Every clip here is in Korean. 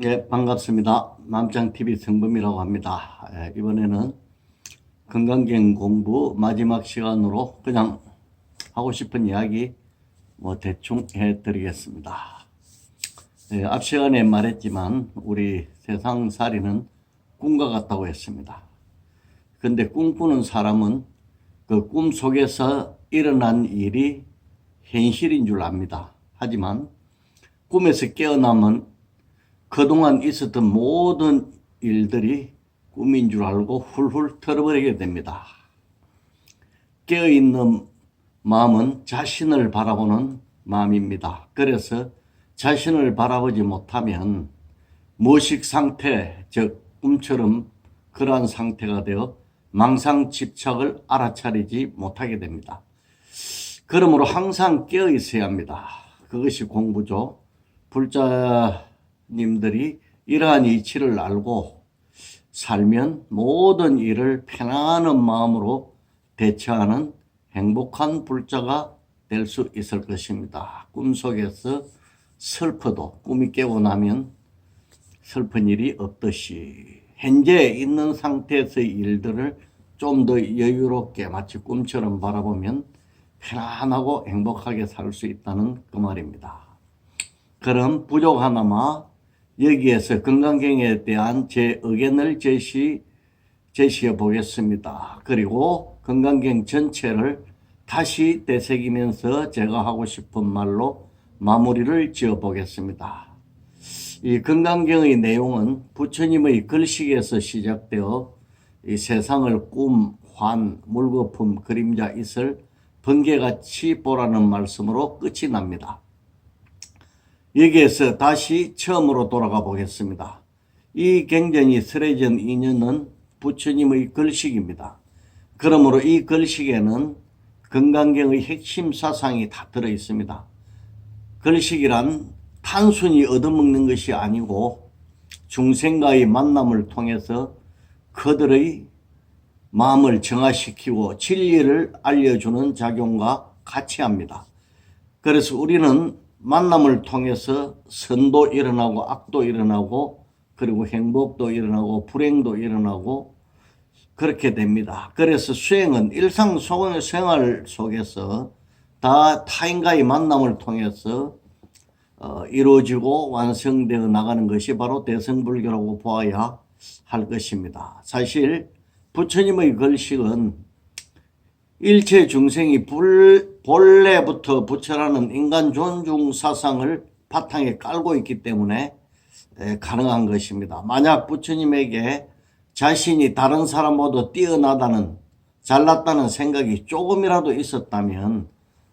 예, 반갑습니다. 남짱TV 성범이라고 합니다. 이번에는 건강경 공부 마지막 시간으로 그냥 하고 싶은 이야기 대충 해드리겠습니다. 앞 시간에 말했지만 우리 세상살이는 꿈과 같다고 했습니다. 근데 꿈꾸는 사람은 그 꿈 속에서 일어난 일이 현실인 줄 압니다. 하지만 꿈에서 깨어나면 그동안 있었던 모든 일들이 꿈인 줄 알고 훌훌 털어버리게 됩니다. 깨어있는 마음은 자신을 바라보는 마음입니다. 그래서 자신을 바라보지 못하면 무의식 상태, 즉 꿈처럼 그러한 상태가 되어 망상 집착을 알아차리지 못하게 됩니다. 그러므로 항상 깨어 있어야 합니다. 그것이 공부죠. 불자님들이 이러한 이치를 알고 살면 모든 일을 편안한 마음으로 대처하는 행복한 불자가 될 수 있을 것입니다. 꿈속에서 슬퍼도 꿈이 깨고 나면 슬픈 일이 없듯이 현재 있는 상태에서의 일들을 좀 더 여유롭게 마치 꿈처럼 바라보면 편안하고 행복하게 살 수 있다는 그 말입니다. 그럼 부족하나마 여기에서 건강경에 대한 제 의견을 제시해 보겠습니다. 그리고 건강경 전체를 다시 되새기면서 제가 하고 싶은 말로 마무리를 지어 보겠습니다. 이 건강경의 내용은 부처님의 글씨에서 시작되어 이 세상을 꿈, 환, 물거품, 그림자, 이슬, 번개같이 보라는 말씀으로 끝이 납니다. 여기에서 다시 처음으로 돌아가 보겠습니다. 이 경전이 설해전 2년은 부처님의 글식입니다. 그러므로 이 글식에는 건강경의 핵심 사상이 다 들어있습니다. 글식이란 단순히 얻어먹는 것이 아니고 중생과의 만남을 통해서 그들의 마음을 정화시키고 진리를 알려주는 작용과 같이 합니다. 그래서 우리는 만남을 통해서 선도 일어나고 악도 일어나고 그리고 행복도 일어나고 불행도 일어나고 그렇게 됩니다. 그래서 수행은 일상생활 속에서 다 타인과의 만남을 통해서 이루어지고 완성되어 나가는 것이 바로 대승불교라고 보아야 할 것입니다. 사실 부처님의 글식은 일체 중생이 본래부터 부처라는 인간 존중 사상을 바탕에 깔고 있기 때문에 가능한 것입니다. 만약 부처님에게 자신이 다른 사람보다 뛰어나다는 잘났다는 생각이 조금이라도 있었다면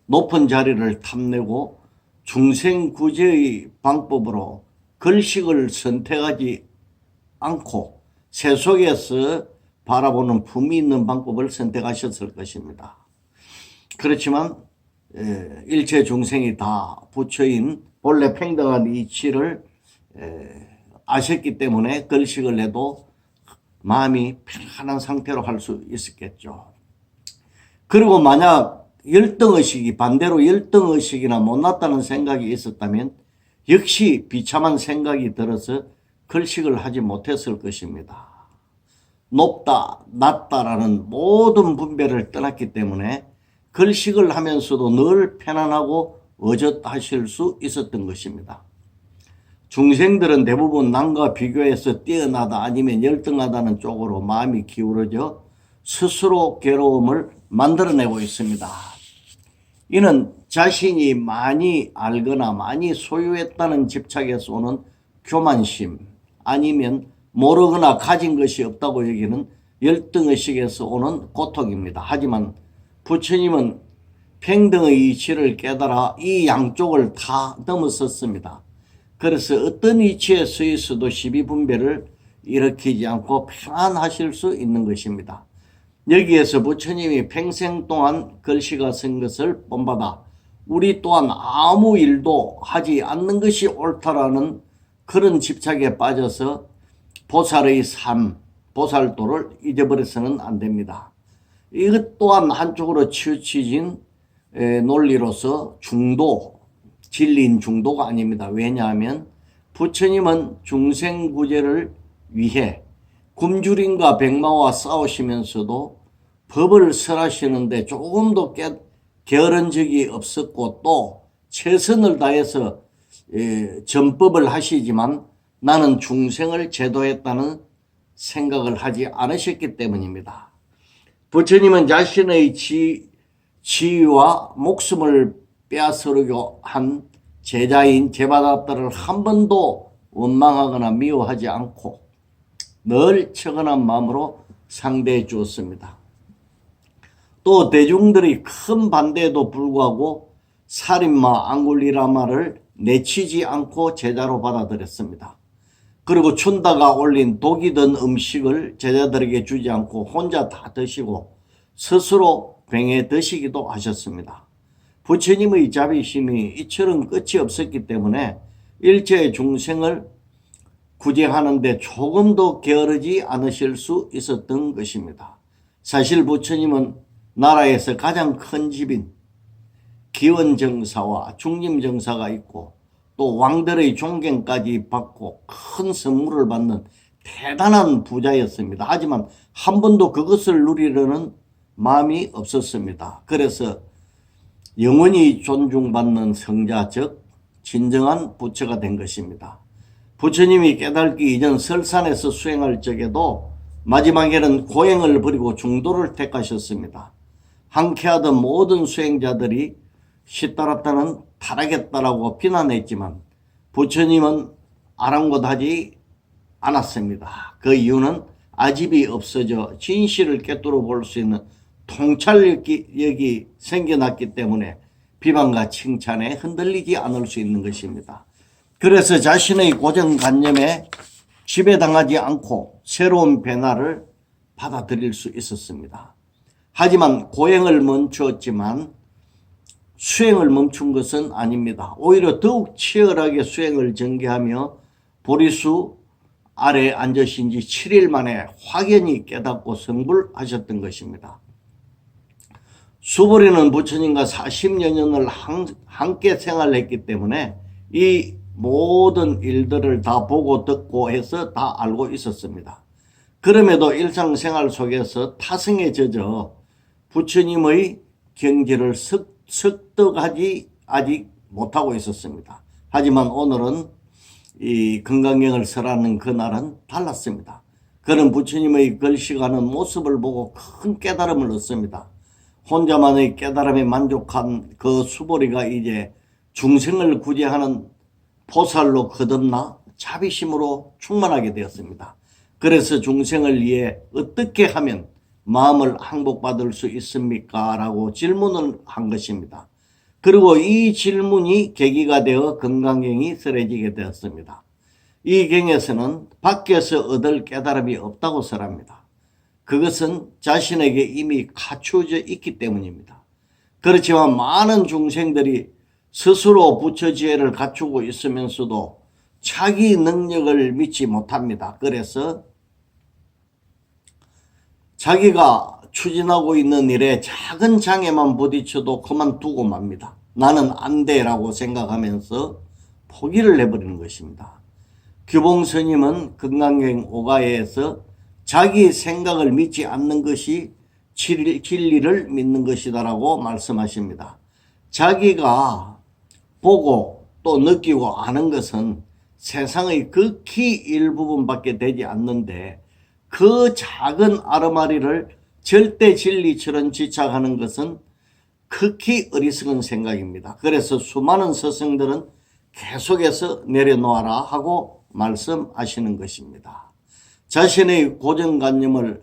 높은 자리를 탐내고 중생 구제의 방법으로 글식을 선택하지 않고 세속에서 바라보는 품이 있는 방법을 선택하셨을 것입니다. 그렇지만 일체 중생이 다 부처인 본래 평등한 이치를 아셨기 때문에 글식을 해도 마음이 편안한 상태로 할 수 있었겠죠. 그리고 만약 열등의식이 반대로 열등의식이나 못났다는 생각이 있었다면 역시 비참한 생각이 들어서 글식을 하지 못했을 것입니다. 높다, 낮다라는 모든 분별을 떠났기 때문에 글식을 하면서도 늘 편안하고 의젓하실 수 있었던 것입니다. 중생들은 대부분 남과 비교해서 뛰어나다 아니면 열등하다는 쪽으로 마음이 기울어져 스스로 괴로움을 만들어내고 있습니다. 이는 자신이 많이 알거나 많이 소유했다는 집착에서 오는 교만심 아니면 모르거나 가진 것이 없다고 여기는 열등의식에서 오는 고통입니다. 하지만 부처님은 평등의 이치를 깨달아 이 양쪽을 다 넘어섰습니다. 그래서 어떤 이치에 서 있어도 시비분별을 일으키지 않고 편안하실 수 있는 것입니다. 여기에서 부처님이 평생 동안 글씨가 쓴 것을 본받아 우리 또한 아무 일도 하지 않는 것이 옳다라는 그런 집착에 빠져서 보살의 삶, 보살도를 잊어버려서는 안 됩니다. 이것 또한 한쪽으로 치우쳐진 논리로서 중도, 진리인 중도가 아닙니다. 왜냐하면 부처님은 중생구제를 위해 굶주림과 백마와 싸우시면서도 법을 설하시는데 조금도 게으른 적이 없었고, 또 최선을 다해서 전법을 하시지만 나는 중생을 제도했다는 생각을 하지 않으셨기 때문입니다. 부처님은 자신의 지위와 목숨을 빼앗으려고 한 제자인 제바다들을 한 번도 원망하거나 미워하지 않고 늘 청원한 마음으로 상대해 주었습니다. 또 대중들의 큰 반대에도 불구하고 살인마 앙굴리라마를 내치지 않고 제자로 받아들였습니다. 그리고 춘다가 올린 독이 든 음식을 제자들에게 주지 않고 혼자 다 드시고 스스로 병에 드시기도 하셨습니다. 부처님의 자비심이 이처럼 끝이 없었기 때문에 일체 중생을 구제하는데 조금도 게으르지 않으실 수 있었던 것입니다. 사실 부처님은 나라에서 가장 큰 집인 기원정사와 중림정사가 있고 또 왕들의 존경까지 받고 큰 선물을 받는 대단한 부자였습니다. 하지만 한 번도 그것을 누리려는 마음이 없었습니다. 그래서 영원히 존중받는 성자, 즉 진정한 부처가 된 것입니다. 부처님이 깨닫기 이전 설산에서 수행할 적에도 마지막에는 고행을 버리고 중도를 택하셨습니다. 항쾌하던 모든 수행자들이 시따랐다는 타락했다라고 비난했지만 부처님은 아랑곳하지 않았습니다. 그 이유는 아집이 없어져 진실을 꿰뚫어 볼 수 있는 통찰력이 생겨났기 때문에 비방과 칭찬에 흔들리지 않을 수 있는 것입니다. 그래서 자신의 고정관념에 지배당하지 않고 새로운 변화를 받아들일 수 있었습니다. 하지만 고행을 멈추었지만 수행을 멈춘 것은 아닙니다. 오히려 더욱 치열하게 수행을 전개하며 보리수 아래 앉으신 지 7일 만에 확연히 깨닫고 성불하셨던 것입니다. 수보리는 부처님과 40여 년을 함께 생활했기 때문에 이 모든 일들을 다 보고 듣고 해서 다 알고 있었습니다. 그럼에도 일상생활 속에서 타성에 젖어 부처님의 경지를 습득하지 아직 못하고 있었습니다. 하지만 오늘은 이 건강경을 설하는 그날은 달랐습니다. 그는 부처님의 글씨가는 모습을 보고 큰 깨달음을 얻습니다. 혼자만의 깨달음에 만족한 그 수보리가 이제 중생을 구제하는 보살로 거듭나 자비심으로 충만하게 되었습니다. 그래서 중생을 위해 어떻게 하면 마음을 항복받을 수 있습니까? 라고 질문을 한 것입니다. 그리고 이 질문이 계기가 되어 건강경이 설해지게 되었습니다. 이 경에서는 밖에서 얻을 깨달음이 없다고 설합니다. 그것은 자신에게 이미 갖추어져 있기 때문입니다. 그렇지만 많은 중생들이 스스로 부처 지혜를 갖추고 있으면서도 자기 능력을 믿지 못합니다. 그래서 자기가 추진하고 있는 일에 작은 장애만 부딪혀도 그만두고 맙니다. 나는 안 돼라고 생각하면서 포기를 해버리는 것입니다. 규봉스님은 건강경 오가에서 자기 생각을 믿지 않는 것이 진리를 믿는 것이다라고 말씀하십니다. 자기가 보고 또 느끼고 아는 것은 세상의 극히 일부분밖에 되지 않는데 그 작은 아르마리를 절대 진리처럼 지착하는 것은 극히 어리석은 생각입니다. 그래서 수많은 스승들은 계속해서 내려놓아라 하고 말씀하시는 것입니다. 자신의 고정관념을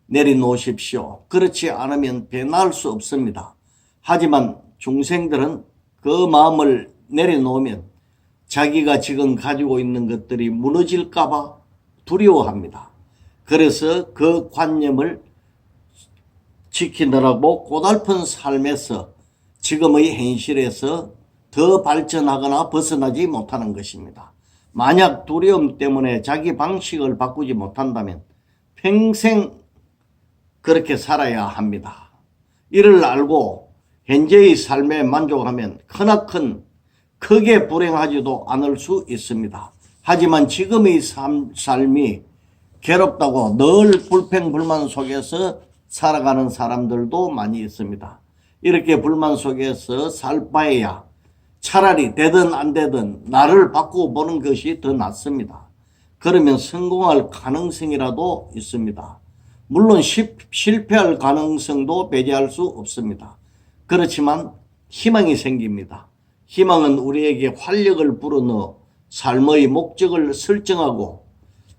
내려놓으십시오. 그렇지 않으면 변할 수 없습니다. 하지만 중생들은 그 마음을 내려놓으면 자기가 지금 가지고 있는 것들이 무너질까 봐 두려워합니다. 그래서 그 관념을 지키느라고 고달픈 삶에서 지금의 현실에서 더 발전하거나 벗어나지 못하는 것입니다. 만약 두려움 때문에 자기 방식을 바꾸지 못한다면 평생 그렇게 살아야 합니다. 이를 알고 현재의 삶에 만족하면 크나큰 크게 불행하지도 않을 수 있습니다. 하지만 지금의 삶이 괴롭다고 늘 불평불만 속에서 살아가는 사람들도 많이 있습니다. 이렇게 불만 속에서 살 바에야 차라리 되든 안 되든 나를 바꾸어 보는 것이 더 낫습니다. 그러면 성공할 가능성이라도 있습니다. 물론 실패할 가능성도 배제할 수 없습니다. 그렇지만 희망이 생깁니다. 희망은 우리에게 활력을 불어넣어 삶의 목적을 설정하고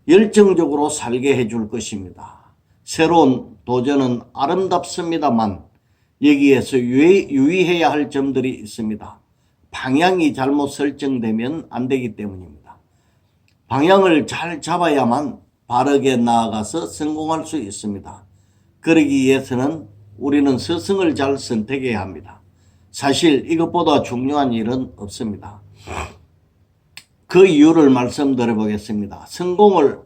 열정적으로 살게 해줄 것입니다. 새로운 도전은 아름답습니다만 여기에서 유의해야 할 점들이 있습니다. 방향이 잘못 설정되면 안 되기 때문입니다. 방향을 잘 잡아야만 바르게 나아가서 성공할 수 있습니다. 그러기 위해서는 우리는 스승을 잘 선택해야 합니다. 사실 이것보다 중요한 일은 없습니다. 그 이유를 말씀드려 보겠습니다. 성공을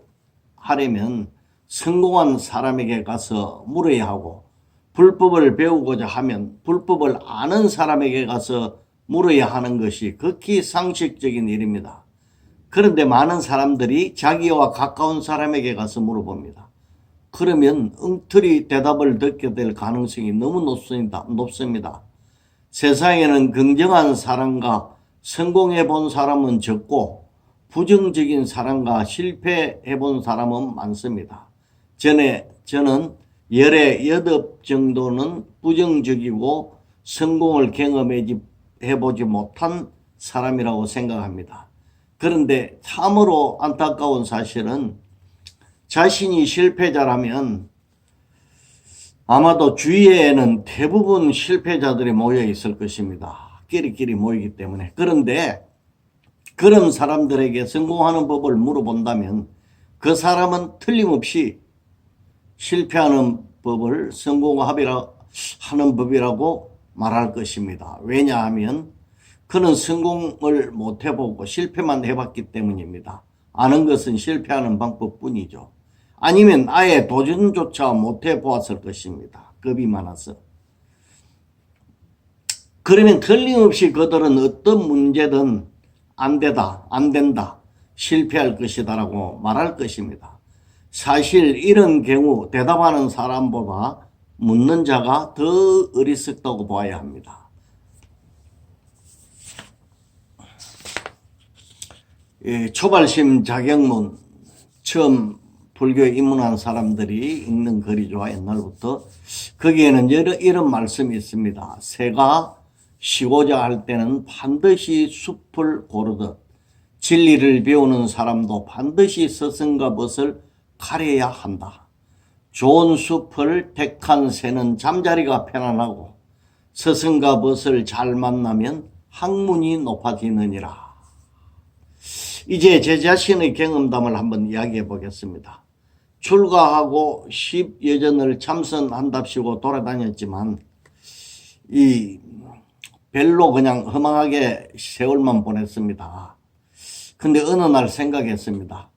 하려면 성공한 사람에게 가서 물어야 하고, 불법을 배우고자 하면 불법을 아는 사람에게 가서 물어야 하는 것이 극히 상식적인 일입니다. 그런데 많은 사람들이 자기와 가까운 사람에게 가서 물어봅니다. 그러면 엉터리 대답을 듣게 될 가능성이 너무 높습니다. 세상에는 긍정한 사람과 성공해 본 사람은 적고 부정적인 사람과 실패해 본 사람은 많습니다. 저는 열에 8 정도는 부정적이고 성공을 경험해보지 못한 사람이라고 생각합니다. 그런데 참으로 안타까운 사실은 자신이 실패자라면 아마도 주위에는 대부분 실패자들이 모여 있을 것입니다. 끼리끼리 모이기 때문에. 그런데 그런 사람들에게 성공하는 법을 물어본다면 그 사람은 틀림없이 실패하는 법을 성공하는 법이라고 말할 것입니다. 왜냐하면 그는 성공을 못 해보고 실패만 해봤기 때문입니다. 아는 것은 실패하는 방법뿐이죠. 아니면 아예 도전조차 못 해보았을 것입니다. 겁이 많아서. 그러면 틀림없이 그들은 어떤 문제든 안 된다, 실패할 것이다라고 말할 것입니다. 사실 이런 경우 대답하는 사람보다 묻는 자가 더 어리석다고 봐야 합니다. 초발심 자격문, 처음 불교에 입문한 사람들이 읽는 글이죠. 옛날부터. 거기에는 이런 말씀이 있습니다. 새가 쉬고자 할 때는 반드시 숲을 고르듯 진리를 배우는 사람도 반드시 스승과 벗을 가려야 한다. 좋은 숲을 택한 새는 잠자리가 편안하고 스승과 벗을 잘 만나면 학문이 높아지느니라. 이제 제 자신의 경험담을 한번 이야기해 보겠습니다. 출가하고 10여전을 참선한답시고 돌아다녔지만 별로 그냥 허망하게 세월만 보냈습니다. 근데 어느 날 생각했습니다.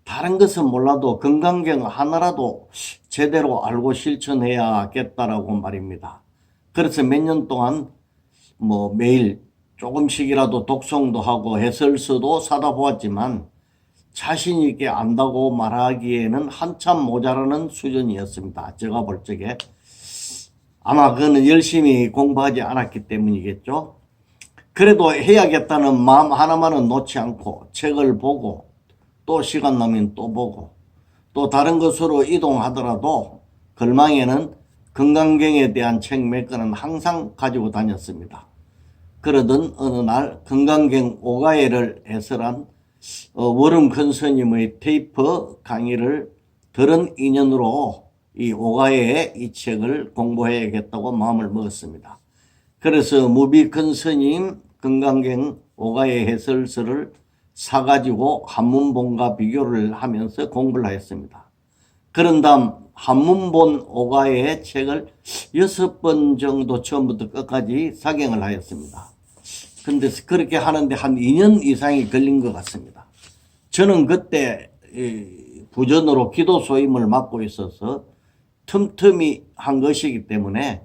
다른 것은 몰라도 건강경 하나라도 제대로 알고 실천해야겠다라고 말입니다. 그래서 몇 년 동안 매일 조금씩이라도 독송도 하고 해설서도 사다 보았지만 자신 있게 안다고 말하기에는 한참 모자라는 수준이었습니다. 제가 볼 적에. 아마 그는 열심히 공부하지 않았기 때문이겠죠. 그래도 해야겠다는 마음 하나만은 놓지 않고 책을 보고 또 시간 나면 또 보고 또 다른 것으로 이동하더라도 걸망에는 건강경에 대한 책 몇 권은 항상 가지고 다녔습니다. 그러던 어느 날 건강경 오가예를 해설한 워름 큰 스님의 테이프 강의를 들은 인연으로 이 오가예의 이 책을 공부해야겠다고 마음을 먹었습니다. 그래서 무비 큰 스님 건강경 오가예 해설서를 사가지고 한문본과 비교를 하면서 공부를 했습니다. 그런 다음 한문본 오가예의 책을 6번 정도 처음부터 끝까지 사경을 하였습니다. 근데 그렇게 하는데 한 2년 이상이 걸린 것 같습니다. 저는 그때 부전으로 기도 소임을 맡고 있어서 틈틈이 한 것이기 때문에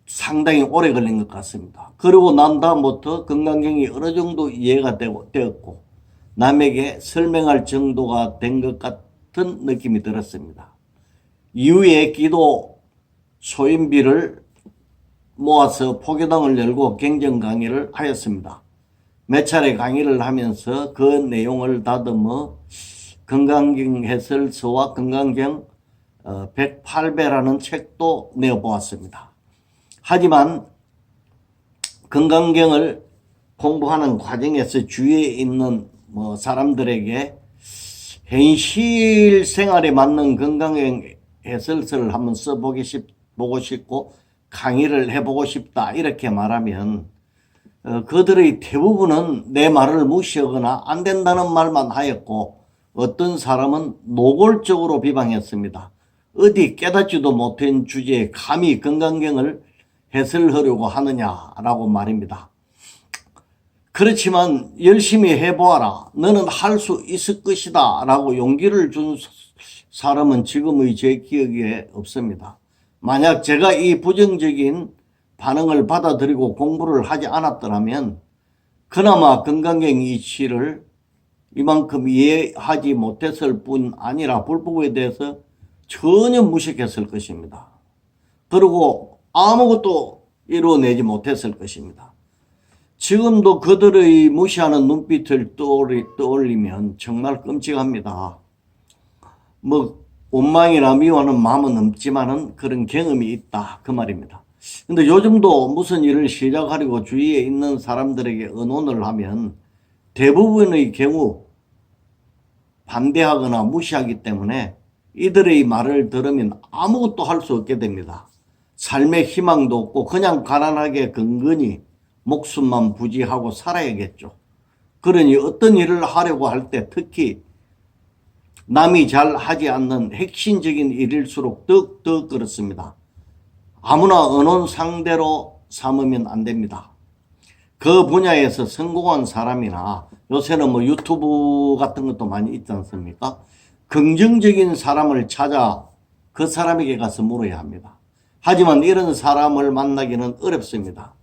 상당히 오래 걸린 것 같습니다. 그리고 난 다음부터 건강경이 어느 정도 이해가 되었고 남에게 설명할 정도가 된 것 같은 느낌이 들었습니다. 이후에 기도 소인비를 모아서 포교당을 열고 경전 강의를 하였습니다. 몇 차례 강의를 하면서 그 내용을 다듬어 건강경 해설서와 건강경 108배라는 책도 내어보았습니다. 하지만 건강경을 공부하는 과정에서 주위에 있는 사람들에게 현실 생활에 맞는 건강경 해설서를 한번 보고 싶고 강의를 해보고 싶다 이렇게 말하면 그들의 대부분은 내 말을 무시하거나 안 된다는 말만 하였고 어떤 사람은 노골적으로 비방했습니다. 어디 깨닫지도 못한 주제에 감히 건강경을 해설하려고 하느냐라고 말입니다. 그렇지만 열심히 해보아라. 너는 할 수 있을 것이다 라고 용기를 준 사람은 지금의 제 기억에 없습니다. 만약 제가 이 부정적인 반응을 받아들이고 공부를 하지 않았더라면 그나마 건강경 이치를 이만큼 이해하지 못했을 뿐 아니라 불법에 대해서 전혀 무식했을 것입니다. 그리고 아무것도 이루어내지 못했을 것입니다. 지금도 그들의 무시하는 눈빛을 떠올리면 정말 끔찍합니다. 원망이나 미워하는 마음은 없지만은 그런 경험이 있다 그 말입니다. 근데 요즘도 무슨 일을 시작하려고 주위에 있는 사람들에게 의논을 하면 대부분의 경우 반대하거나 무시하기 때문에 이들의 말을 들으면 아무것도 할 수 없게 됩니다. 삶의 희망도 없고 그냥 가난하게 근근히 목숨만 부지하고 살아야겠죠. 그러니 어떤 일을 하려고 할 때 특히 남이 잘 하지 않는 핵심적인 일일수록 더욱 그렇습니다. 아무나 의논 상대로 삼으면 안 됩니다. 그 분야에서 성공한 사람이나 요새는 유튜브 같은 것도 많이 있지 않습니까? 긍정적인 사람을 찾아 그 사람에게 가서 물어야 합니다. 하지만 이런 사람을 만나기는 어렵습니다.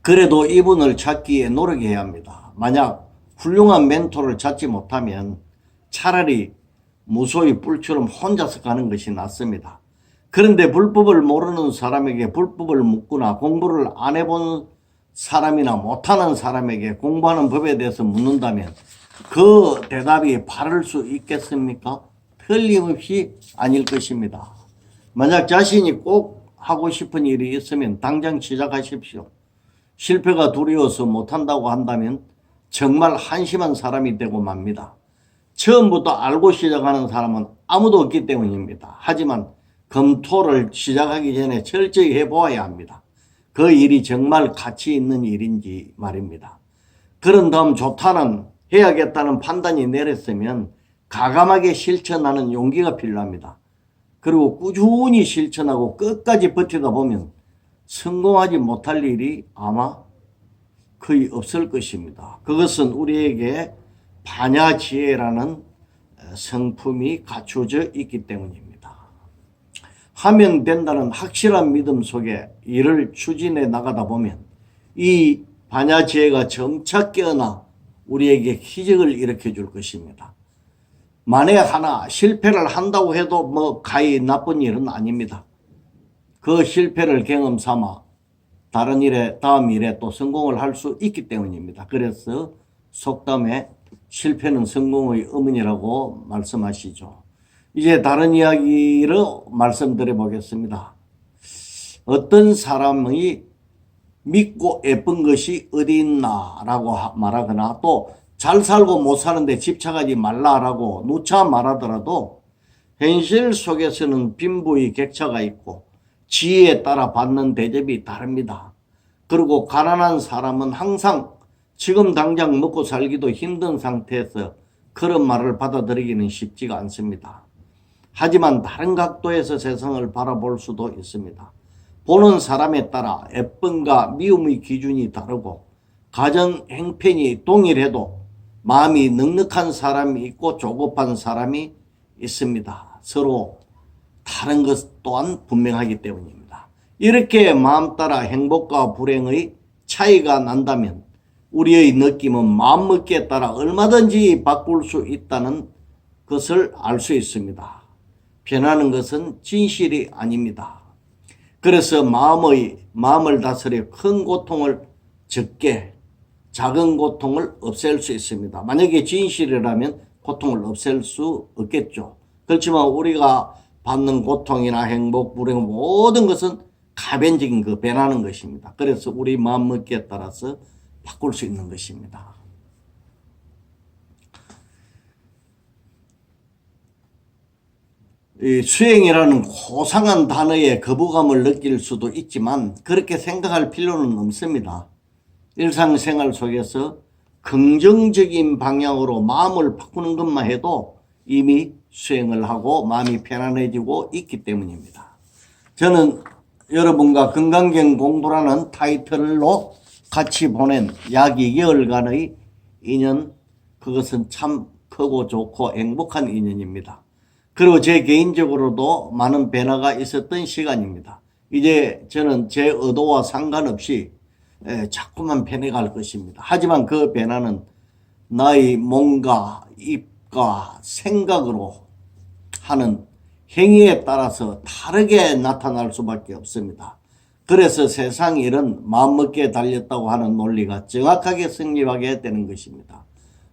그래도 이분을 찾기에 노력해야 합니다. 만약 훌륭한 멘토를 찾지 못하면 차라리 무소히 뿔처럼 혼자서 가는 것이 낫습니다. 그런데 불법을 모르는 사람에게 불법을 묻거나 공부를 안 해본 사람이나 못하는 사람에게 공부하는 법에 대해서 묻는다면 그 대답이 바를 수 있겠습니까? 틀림없이 아닐 것입니다. 만약 자신이 꼭 하고 싶은 일이 있으면 당장 시작하십시오. 실패가 두려워서 못한다고 한다면 정말 한심한 사람이 되고 맙니다. 처음부터 알고 시작하는 사람은 아무도 없기 때문입니다. 하지만 검토를 시작하기 전에 철저히 해보아야 합니다. 그 일이 정말 가치 있는 일인지 말입니다. 그런 다음 좋다는 해야겠다는 판단이 내렸으면 가감하게 실천하는 용기가 필요합니다. 그리고 꾸준히 실천하고 끝까지 버티다 보면 성공하지 못할 일이 아마 거의 없을 것입니다. 그것은 우리에게 반야지혜라는 성품이 갖춰져 있기 때문입니다. 하면 된다는 확실한 믿음 속에 일을 추진해 나가다 보면 이 반야지혜가 점차 깨어나 우리에게 기적을 일으켜 줄 것입니다. 만에 하나 실패를 한다고 해도 가히 나쁜 일은 아닙니다. 그 실패를 경험 삼아 다른 일에 다음 일에 또 성공을 할 수 있기 때문입니다. 그래서 속담에 실패는 성공의 어머니라고 말씀하시죠. 이제 다른 이야기로 말씀드려 보겠습니다. 어떤 사람이 믿고 예쁜 것이 어디 있나 라고 말하거나 또 잘 살고 못 사는데 집착하지 말라라고 누차 말하더라도 현실 속에서는 빈부의 격차가 있고 지혜에 따라 받는 대접이 다릅니다. 그리고 가난한 사람은 항상 지금 당장 먹고 살기도 힘든 상태에서 그런 말을 받아들이기는 쉽지가 않습니다. 하지만 다른 각도에서 세상을 바라볼 수도 있습니다. 보는 사람에 따라 예쁨과 미움의 기준이 다르고 가정 행편이 동일해도 마음이 넉넉한 사람이 있고 조급한 사람이 있습니다. 서로 다른 것 또한 분명하기 때문입니다. 이렇게 마음 따라 행복과 불행의 차이가 난다면 우리의 느낌은 마음먹기에 따라 얼마든지 바꿀 수 있다는 것을 알 수 있습니다. 변하는 것은 진실이 아닙니다. 그래서 마음을 다스려 큰 고통을 적게, 작은 고통을 없앨 수 있습니다. 만약에 진실이라면 고통을 없앨 수 없겠죠. 그렇지만 우리가 받는 고통이나 행복, 불행 모든 것은 가변적인 그 변하는 것입니다. 그래서 우리 마음먹기에 따라서 바꿀 수 있는 것입니다. 이 수행이라는 고상한 단어에 거부감을 느낄 수도 있지만 그렇게 생각할 필요는 없습니다. 일상생활 속에서 긍정적인 방향으로 마음을 바꾸는 것만 해도 이미 수행을 하고 마음이 편안해지고 있기 때문입니다. 저는 여러분과 건강경 공부라는 타이틀로 같이 보낸 약 2개월간의 인연, 그것은 참 크고 좋고 행복한 인연입니다. 그리고 제 개인적으로도 많은 변화가 있었던 시간입니다. 이제 저는 제 의도와 상관없이 자꾸만 변해갈 것입니다. 하지만 그 변화는 나의 몸과 입과 생각으로 하는 행위에 따라서 다르게 나타날 수밖에 없습니다. 그래서 세상 일은 마음먹기에 달렸다고 하는 논리가 정확하게 성립하게 되는 것입니다.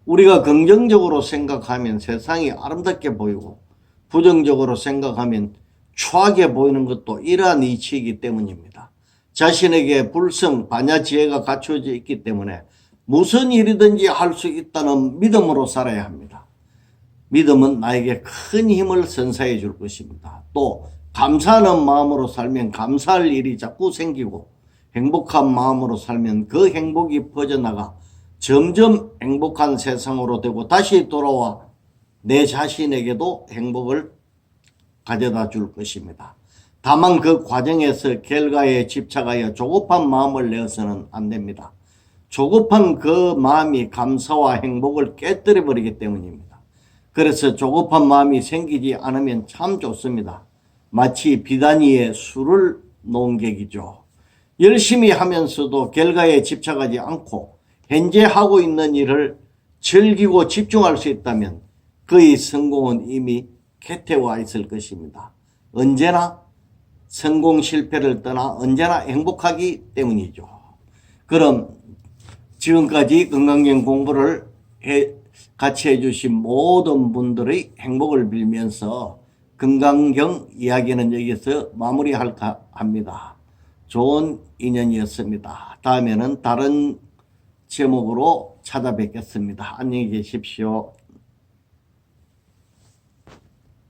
우리가 긍정적으로 생각하면 세상이 아름답게 보이고 부정적으로 생각하면 추하게 보이는 것도 이러한 이치이기 때문입니다. 자신에게 불성, 반야지혜가 갖춰져 있기 때문에 무슨 일이든지 할 수 있다는 믿음으로 살아야 합니다. 믿음은 나에게 큰 힘을 선사해 줄 것입니다. 또 감사하는 마음으로 살면 감사할 일이 자꾸 생기고 행복한 마음으로 살면 그 행복이 퍼져나가 점점 행복한 세상으로 되고 다시 돌아와 내 자신에게도 행복을 가져다 줄 것입니다. 다만 그 과정에서 결과에 집착하여 조급한 마음을 내어서는 안 됩니다. 조급한 그 마음이 감사와 행복을 깨뜨려 버리기 때문입니다. 그래서 조급한 마음이 생기지 않으면 참 좋습니다. 마치 비단위에 술을 놓은 객이죠. 열심히 하면서도 결과에 집착하지 않고 현재 하고 있는 일을 즐기고 집중할 수 있다면 그의 성공은 이미 곁에 와 있을 것입니다. 언제나 성공 실패를 떠나 언제나 행복하기 때문이죠. 그럼 지금까지 건강경 공부를 같이 해주신 모든 분들의 행복을 빌면서 건강경 이야기는 여기서 마무리할까 합니다. 좋은 인연이었습니다. 다음에는 다른 제목으로 찾아뵙겠습니다. 안녕히 계십시오.